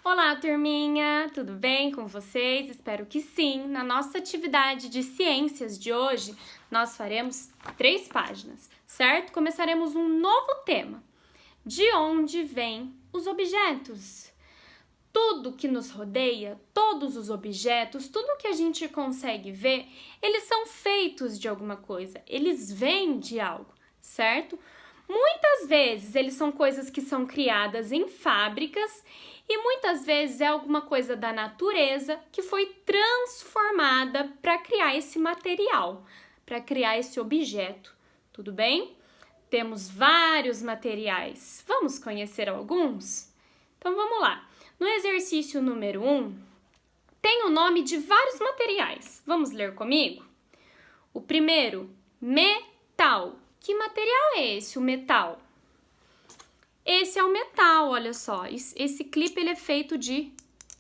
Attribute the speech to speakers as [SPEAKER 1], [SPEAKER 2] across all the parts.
[SPEAKER 1] Olá, turminha! Tudo bem com vocês? Espero que sim! Na nossa atividade de ciências de hoje, nós faremos 3 páginas, certo? Começaremos um novo tema. De onde vêm os objetos? Tudo que nos rodeia, todos os objetos, tudo que a gente consegue ver, eles são feitos de alguma coisa, eles vêm de algo, certo? Muitas vezes eles são coisas que são criadas em fábricas e muitas vezes é alguma coisa da natureza que foi transformada para criar esse material, para criar esse objeto, tudo bem? Temos vários materiais, vamos conhecer alguns? Então vamos lá. No exercício número 1, tem o nome de vários materiais. Vamos ler comigo? O primeiro, metal. Que material é esse, o metal? Esse é o metal, olha só. Esse clipe ele é feito de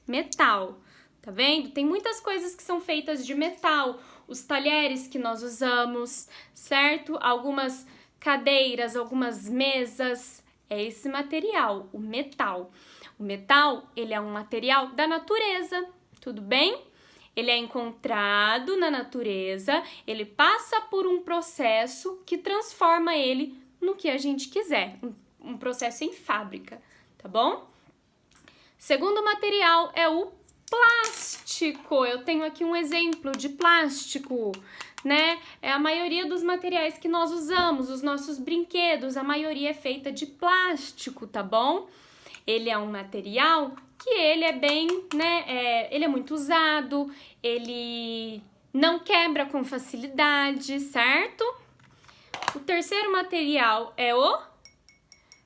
[SPEAKER 1] metal, tá vendo? Tem muitas coisas que são feitas de metal. Os talheres que nós usamos, certo? Algumas cadeiras, algumas mesas. É esse material, o metal. O metal, ele é um material da natureza, tudo bem? Ele é encontrado na natureza, ele passa por um processo que transforma ele no que a gente quiser, um processo em fábrica, tá bom? Segundo material é o plástico. Eu tenho aqui um exemplo de plástico, né? É a maioria dos materiais que nós usamos, os nossos brinquedos, a maioria é feita de plástico, tá bom? Ele é um material que ele é bem, né, ele é muito usado, ele não quebra com facilidade, certo? O terceiro material é o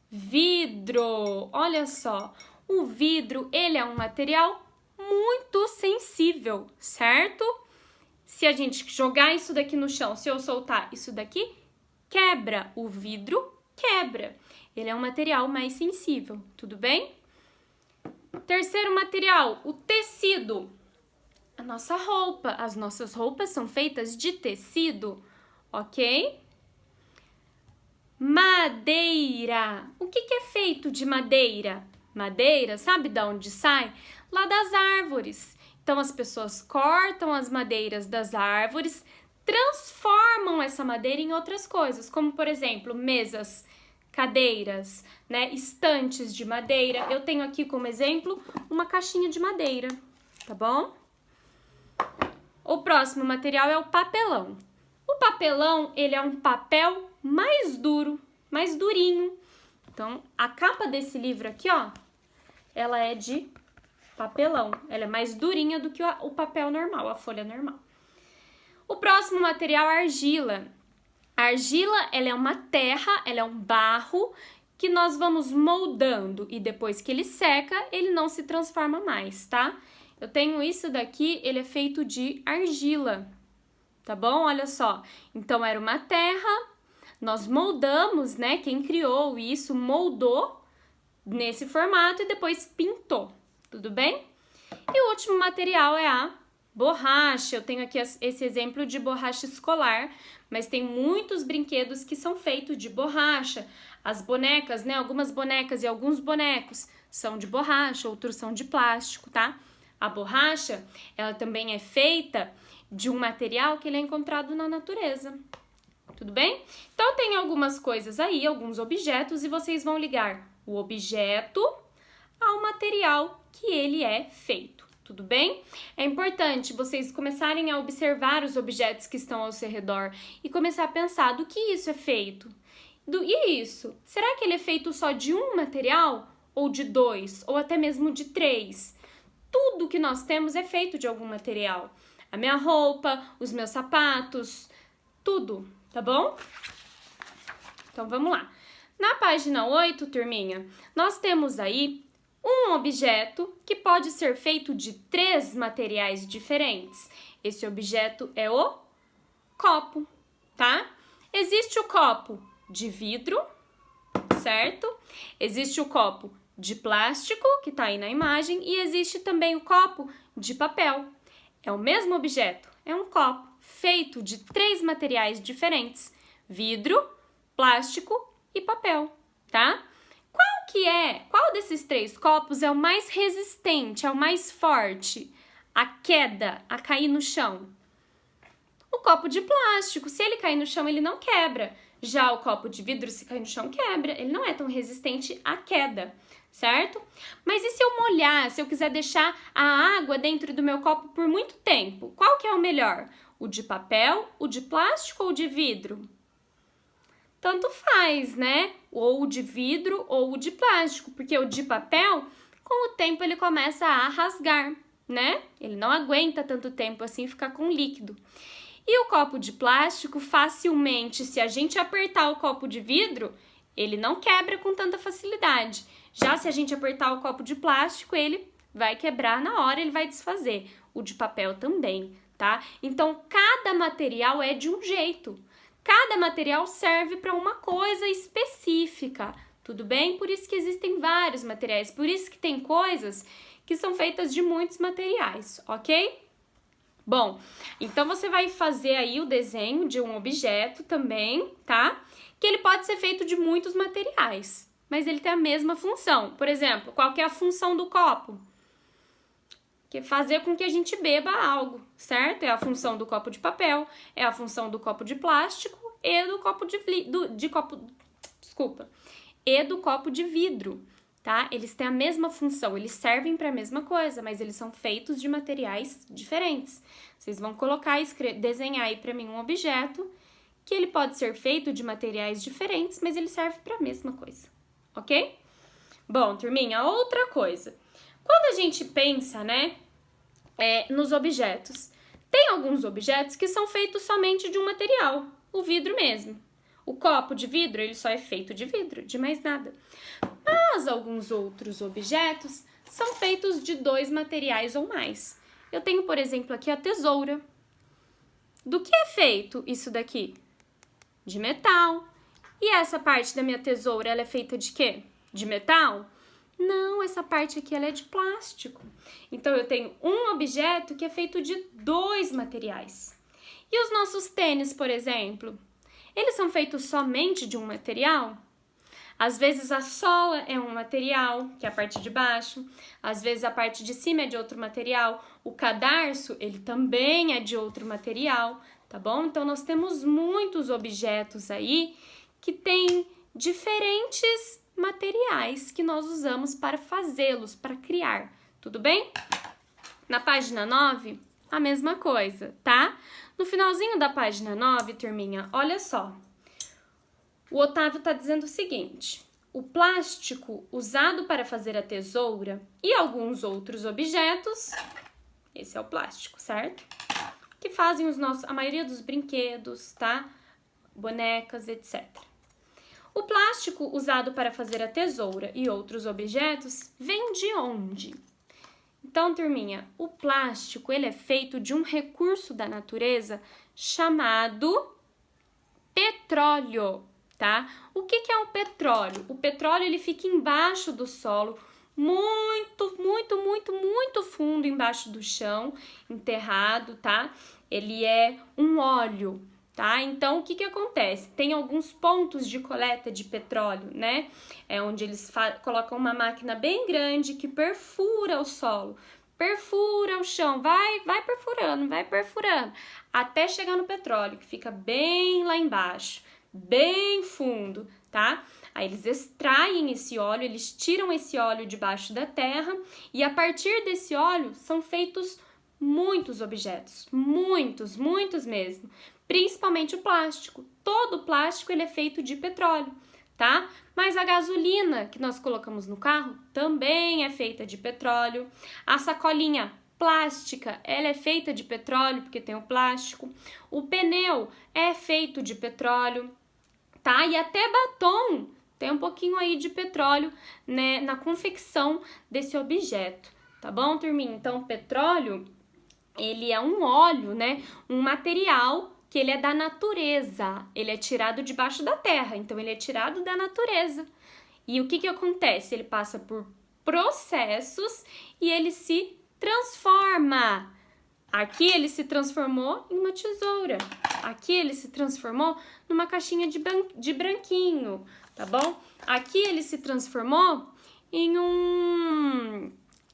[SPEAKER 1] vidro. Olha só, o vidro, ele é um material muito sensível, certo? Se a gente jogar isso daqui no chão, se eu soltar isso daqui, quebra. O vidro quebra. Ele é um material mais sensível, tudo bem? Terceiro material, o tecido. A nossa roupa. As nossas roupas são feitas de tecido, ok? Madeira. O que é feito de madeira? Madeira, sabe de onde sai? Lá das árvores. Então, as pessoas cortam as madeiras das árvores, transformam essa madeira em outras coisas, como, por exemplo, mesas, cadeiras, né, estantes de madeira. Eu tenho aqui como exemplo uma caixinha de madeira, tá bom? O próximo material é o papelão. O papelão, ele é um papel mais duro, mais durinho. Então, a capa desse livro aqui, ó, ela é de papelão. Ela é mais durinha do que o papel normal, a folha normal. O próximo material é argila. A argila, ela é uma terra, ela é um barro que nós vamos moldando e depois que ele seca, ele não se transforma mais, tá? Eu tenho isso daqui, ele é feito de argila, tá bom? Olha só, então era uma terra, nós moldamos, né? Quem criou isso moldou nesse formato e depois pintou, tudo bem? E o último material é a borracha. Eu tenho aqui esse exemplo de borracha escolar, mas tem muitos brinquedos que são feitos de borracha. As bonecas, né? Algumas bonecas e alguns bonecos são de borracha, outros são de plástico, tá? A borracha, ela também é feita de um material que ele é encontrado na natureza. Tudo bem? Então, tem algumas coisas aí, alguns objetos, e vocês vão ligar o objeto ao material que ele é feito. Tudo bem? É importante vocês começarem a observar os objetos que estão ao seu redor e começar a pensar do que isso é feito. E isso? Será que ele é feito só de um material? Ou de 2? Ou até mesmo de 3? Tudo que nós temos é feito de algum material. A minha roupa, os meus sapatos, tudo, tá bom? Então vamos lá. Na página 8, turminha, nós temos aí um objeto que pode ser feito de 3 materiais diferentes. Esse objeto é o copo, tá? Existe o copo de vidro, certo? Existe o copo de plástico, que tá aí na imagem, e existe também o copo de papel. É o mesmo objeto, é um copo feito de 3 materiais diferentes: vidro, plástico e papel, tá? Qual Qual desses 3 copos é o mais resistente, é o mais forte à queda, a cair no chão? O copo de plástico, se ele cair no chão, ele não quebra. Já o copo de vidro, se cair no chão, quebra. Ele não é tão resistente à queda, certo? Mas e se eu molhar, se eu quiser deixar a água dentro do meu copo por muito tempo? Qual que é o melhor? O de papel, o de plástico ou o de vidro? Tanto faz, né? Ou o de vidro ou o de plástico, porque o de papel, com o tempo ele começa a rasgar, né? Ele não aguenta tanto tempo assim ficar com líquido. E o copo de plástico, facilmente, se a gente apertar o copo de vidro, ele não quebra com tanta facilidade. Já se a gente apertar o copo de plástico, ele vai quebrar na hora, ele vai desfazer. O de papel também, tá? Então, cada material é de um jeito. Cada material serve para uma coisa específica, tudo bem? Por isso que existem vários materiais, por isso que tem coisas que são feitas de muitos materiais, ok? Bom, então você vai fazer aí o desenho de um objeto também, tá? Que ele pode ser feito de muitos materiais, mas ele tem a mesma função. Por exemplo, qual que é a função do copo? Que é fazer com que a gente beba algo, certo? É a função do copo de papel, é a função do copo de plástico e do copo do copo de vidro, tá? Eles têm a mesma função, eles servem para a mesma coisa, mas eles são feitos de materiais diferentes. Vocês vão colocar, desenhar aí para mim um objeto que ele pode ser feito de materiais diferentes, mas ele serve para a mesma coisa, ok? Bom, turminha, outra coisa. Quando a gente pensa, né, nos objetos, tem alguns objetos que são feitos somente de um material, o vidro mesmo. O copo de vidro, ele só é feito de vidro, de mais nada. Mas alguns outros objetos são feitos de 2 materiais ou mais. Eu tenho, por exemplo, aqui a tesoura. Do que é feito isso daqui? De metal. E essa parte da minha tesoura, ela é feita de quê? De metal? Não, essa parte aqui ela é de plástico. Então, eu tenho um objeto que é feito de 2 materiais. E os nossos tênis, por exemplo? Eles são feitos somente de um material? Às vezes a sola é um material, que é a parte de baixo. Às vezes a parte de cima é de outro material. O cadarço, ele também é de outro material, tá bom? Então, nós temos muitos objetos aí que têm diferentes materiais que nós usamos para fazê-los, para criar, tudo bem? Na página 9, a mesma coisa, tá? No finalzinho da página 9, turminha, olha só. O Otávio tá dizendo o seguinte: o plástico usado para fazer a tesoura e alguns outros objetos, esse é o plástico, certo? Que fazem a maioria dos brinquedos, tá? Bonecas, etc. O plástico usado para fazer a tesoura e outros objetos vem de onde? Então, turminha, o plástico ele é feito de um recurso da natureza chamado petróleo, tá? O que é o petróleo? O petróleo ele fica embaixo do solo, muito fundo embaixo do chão, enterrado, tá? Ele é um óleo, tá? Então, o que acontece? Tem alguns pontos de coleta de petróleo, né? É onde eles colocam uma máquina bem grande que perfura o solo, perfura o chão, vai perfurando, até chegar no petróleo, que fica bem lá embaixo, bem fundo, tá? Aí eles extraem esse óleo, eles tiram esse óleo debaixo da terra e a partir desse óleo são feitos muitos objetos, muitos mesmo, principalmente o plástico. Todo o plástico ele é feito de petróleo, tá? Mas a gasolina que nós colocamos no carro também é feita de petróleo. A sacolinha plástica, ela é feita de petróleo porque tem o plástico. O pneu é feito de petróleo, tá? E até batom tem um pouquinho aí de petróleo, né, na confecção desse objeto, tá bom, turminha? Então, o petróleo, ele é um óleo, né, um material que ele é da natureza, ele é tirado debaixo da terra, então ele é tirado da natureza. E o que acontece? Ele passa por processos e ele se transforma. Aqui ele se transformou em uma tesoura, Aqui ele se transformou numa caixinha de branquinho, tá bom? Aqui ele se transformou em um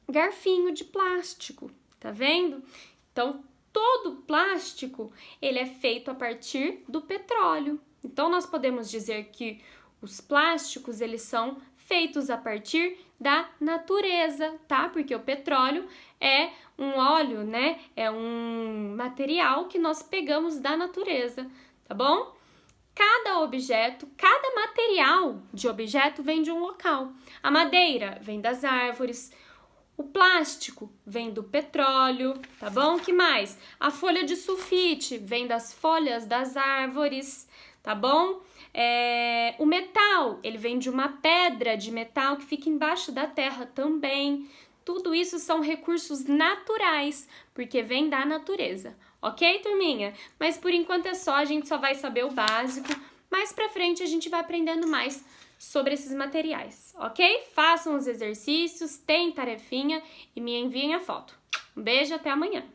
[SPEAKER 1] garfinho de plástico, tá vendo? Então, todo plástico, ele é feito a partir do petróleo. Então, nós podemos dizer que os plásticos, eles são feitos a partir da natureza, tá? Porque o petróleo é um óleo, né? É um material que nós pegamos da natureza, tá bom? Cada objeto, cada material de objeto vem de um local. A madeira vem das árvores, o plástico vem do petróleo, tá bom? Que mais? A folha de sulfite vem das folhas das árvores, tá bom? O metal, ele vem de uma pedra de metal que fica embaixo da terra também. Tudo isso são recursos naturais, porque vem da natureza. Ok, turminha? Mas por enquanto é só, a gente só vai saber o básico. Mais pra frente a gente vai aprendendo mais sobre esses materiais, ok? Façam os exercícios, tem tarefinha e me enviem a foto. Um beijo, até amanhã!